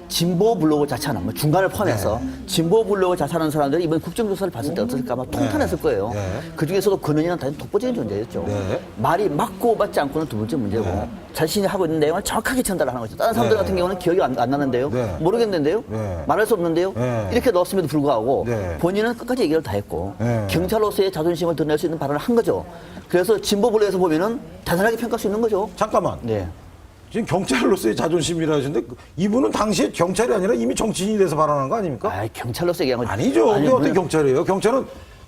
진보 블로그 자체하는 뭐 중간을 포함해서 진보 블로그 자체하는 사람들이 이번 국정조사를 봤을 때 어떨까 아마 통탄했을 거예요. 그 중에서도 권은희는 단연 독보적인 존재였죠. 말이 맞고 맞지 않고는 두 번째 문제고 자신이 하고 있는 내용을 정확하게 전달하는 거죠. 다른 사람들 같은 경우는 기억이 안 나는데요. 모르겠는데요. 말할 수 없는데요. 이렇게 넣었음에도 불구하고 본인은 끝까지 얘기를 다 했고 경찰로서의 자존심을 드러낼 수 있는 발언을 한 거죠. 그래서 진보 블로그에서 보면은 대단하게 평가할 수 있는 거죠. 잠깐만. 네. 지금 경찰로서의 자존심이라 하시는데 이분은 당시에 경찰이 아니라 이미 정치인이 돼서 발언한 거 아닙니까? 아, 경찰로서 얘기한 건 아니죠. 그게 어떤 경찰이에요? 경찰은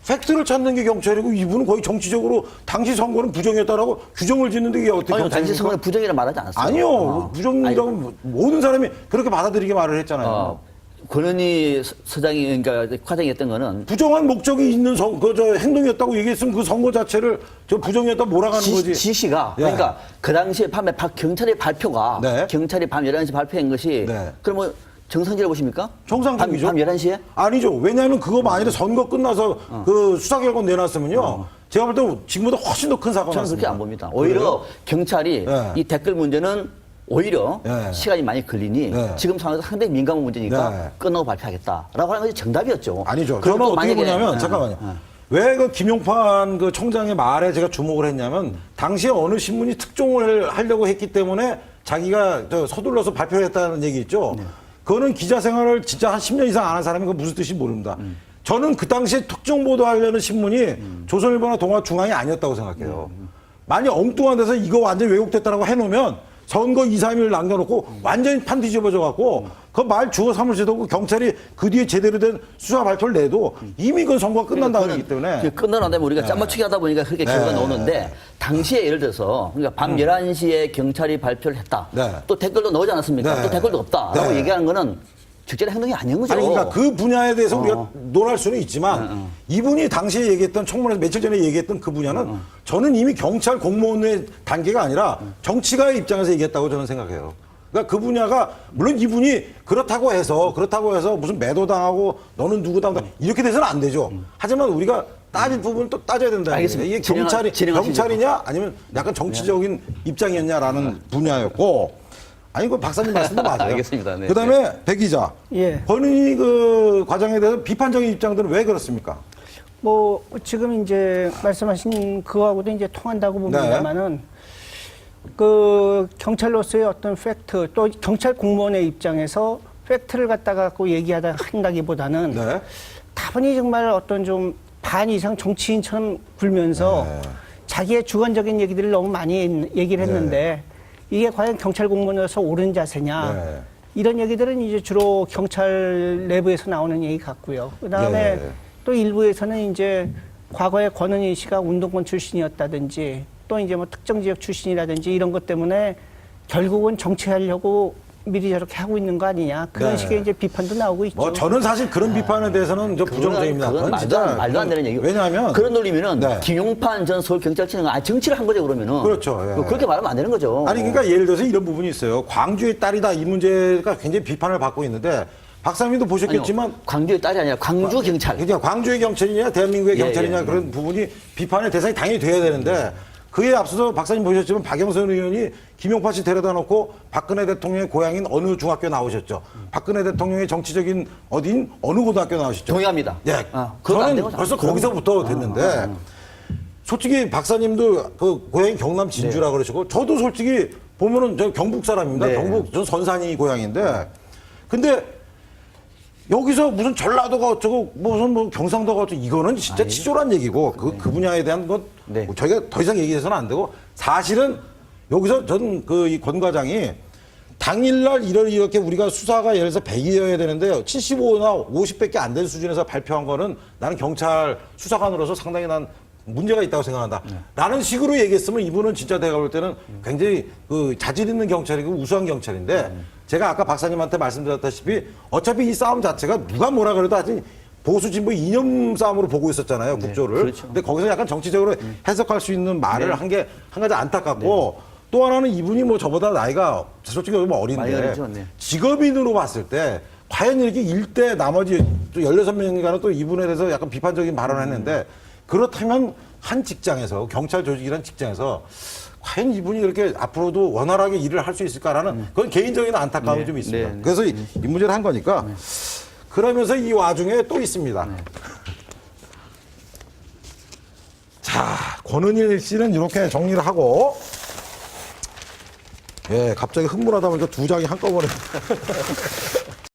팩트를 찾는 게 경찰이고 이분은 거의 정치적으로 당시 선거는 부정했다라고 규정을 짓는데 이게 어떻게 아니, 당시 경찰입니까? 선거는 부정이라 말하지 않았어요. 아니요. 부정이라고 모든 사람이 그렇게 받아들이게 말을 했잖아요. 권은희 서장이, 그러니까 과장이 했던 거는 부정한 목적이 있는 행동이었다고 얘기했으면 그 선거 자체를 부정이었다고 몰아가는 거지. 지시가, 그러니까 그 당시에 밤에 경찰의 발표가, 경찰이 밤 11시 발표한 것이, 그럼 뭐 정상적이라고 보십니까? 정상적이죠. 밤 11시에? 아니죠. 왜냐하면 그거 만일에 선거 끝나서 그 수사 결과 내놨으면요. 제가 볼 때 지금보다 훨씬 더 큰 사고가 저는 났습니다. 그렇게 안 봅니다. 오히려 경찰이 이 댓글 문제는 오히려 시간이 많이 걸리니 지금 상황에서 상당히 민감한 문제니까 끝나고 발표하겠다라고 하는 것이 정답이었죠. 아니죠. 그러면 어떻게 보냐면 잠깐만요. 왜 그 김용판 그 총장의 말에 제가 주목을 했냐면 당시에 어느 신문이 특종을 하려고 했기 때문에 자기가 서둘러서 발표를 했다는 얘기 있죠. 그거는 기자 생활을 진짜 한 10년 이상 안 한 사람이 그 무슨 뜻인지 모릅니다. 저는 그 당시에 특종 보도하려는 신문이 조선일보나 동아중앙이 아니었다고 생각해요. 만약 엉뚱한 데서 이거 완전히 왜곡됐다라고 해놓으면 선거 2, 3일 남겨놓고 완전히 판 뒤집어져갖고 그 말 주워 삼을지도 없고 경찰이 그 뒤에 제대로 된 수사 발표를 내도 이미 그 선거가 끝난다는 거기 때문에. 끝나고 난 다음에 우리가 짬맞추기 하다 보니까 그렇게 결과가 나오는데 당시에 예를 들어서 그러니까 밤 11시에 경찰이 발표를 했다. 또 댓글도 나오지 않았습니까? 또 댓글도 없다라고 얘기하는 거는 적절한 행동이 아닌 거죠. 아니, 그러니까 그 분야에 대해서 우리가 논할 수는 있지만 이분이 당시에 얘기했던 청문회에서 며칠 전에 얘기했던 그 분야는 저는 이미 경찰 공무원의 단계가 아니라 정치가의 입장에서 얘기했다고 저는 생각해요. 그러니까 그 분야가 물론 이분이 그렇다고 해서 무슨 매도당하고 너는 누구다 이렇게 돼서는 안 되죠. 하지만 우리가 따질 부분은 또 따져야 된다는 거예요. 이게 경찰이냐 아니면 약간 정치적인 입장이었냐라는 분야였고 아니, 그 박사님 말씀도 맞아요. 알겠습니다. 네. 그 다음에 배 기자. 권은희 그 과장에 대해서 비판적인 입장들은 왜 그렇습니까? 뭐, 지금 이제 말씀하신 그거하고도 이제 통한다고 봅니다만은 그 경찰로서의 어떤 팩트 또 경찰 공무원의 입장에서 팩트를 갖다가 갖고 한다기보다는 다분히 정말 어떤 좀 반 이상 정치인처럼 굴면서 자기의 주관적인 얘기들을 너무 많이 얘기를 했는데 이게 과연 경찰 공무원으로서 옳은 자세냐 이런 얘기들은 이제 주로 경찰 내부에서 나오는 얘기 같고요. 그다음에 또 일부에서는 이제 과거에 권은희 씨가 운동권 출신이었다든지 또 이제 뭐 특정 지역 출신이라든지 이런 것 때문에 결국은 정치하려고 미리 저렇게 하고 있는 거 아니냐 그런 식의 이제 비판도 나오고 있죠. 뭐 저는 사실 그런 비판에 대해서는 저 부정적입니다. 그건 말도 안 되는 얘기고. 왜냐하면 그런 논리면은 김용판 전 서울경찰청장은 정치를 한 거죠 그러면은. 그렇죠. 그렇게 말하면 안 되는 거죠. 아니 그러니까 예를 들어서 이런 부분이 있어요. 광주의 딸이다 이 문제가 굉장히 비판을 받고 있는데 박사님도 보셨겠지만 아니요, 광주의 딸이 아니라 광주 경찰. 그러니까 광주의 경찰이냐 대한민국의 경찰이냐 그런 부분이 비판의 대상이 당연히 돼야 되는데. 그에 앞서서 박사님 보셨지만 박영선 의원이 김용판 씨 데려다 놓고 박근혜 대통령의 고향인 어느 중학교 나오셨죠. 박근혜 대통령의 정치적인 어디인 어느 고등학교 나오셨죠. 동의합니다. 저는 벌써 거기서부터 됐는데 솔직히 박사님도 그 고향이 경남 진주라 그러시고 저도 솔직히 보면은 저 경북 사람입니다. 경북 전 선산이 고향인데 근데 여기서 무슨 전라도가 어쩌고 무슨 뭐 경상도가 어쩌고 이거는 진짜 치졸한 얘기고 그 분야에 대한 것 저희가 더 이상 얘기해서는 안 되고 사실은 여기서 저는 이 권 과장이 당일날 이렇게 우리가 수사가 예를 들어서 100이어야 되는데 75나 50밖에 안 된 수준에서 발표한 거는 나는 경찰 수사관으로서 상당히 난 문제가 있다고 생각한다. 라는 식으로 얘기했으면 이분은 진짜 내가 볼 때는 굉장히 그 자질 있는 경찰이고 우수한 경찰인데 제가 아까 박사님한테 말씀드렸다시피 어차피 이 싸움 자체가 누가 뭐라 그래도 하여튼 보수 진보 이념 싸움으로 보고 있었잖아요. 국조를. 그렇죠. 근데 거기서 약간 정치적으로 해석할 수 있는 말을 한 가지 안타깝고 또 하나는 이분이 뭐 저보다 나이가 솔직히 좀 어린데 직업인으로 봤을 때 과연 이렇게 일대 나머지 또 16명인가는 또 이분에 대해서 약간 비판적인 발언을 했는데 그렇다면 한 직장에서 경찰 조직이라는 직장에서 과연 이분이 이렇게 앞으로도 원활하게 일을 할 수 있을까라는 그건 개인적인 안타까움이 좀 있습니다. 네. 그래서 이 문제를 한 거니까 그러면서 이 와중에 또 있습니다. 자, 권은일 씨는 이렇게 정리를 하고 예, 갑자기 흥분하다 보니까 두 장이 한꺼번에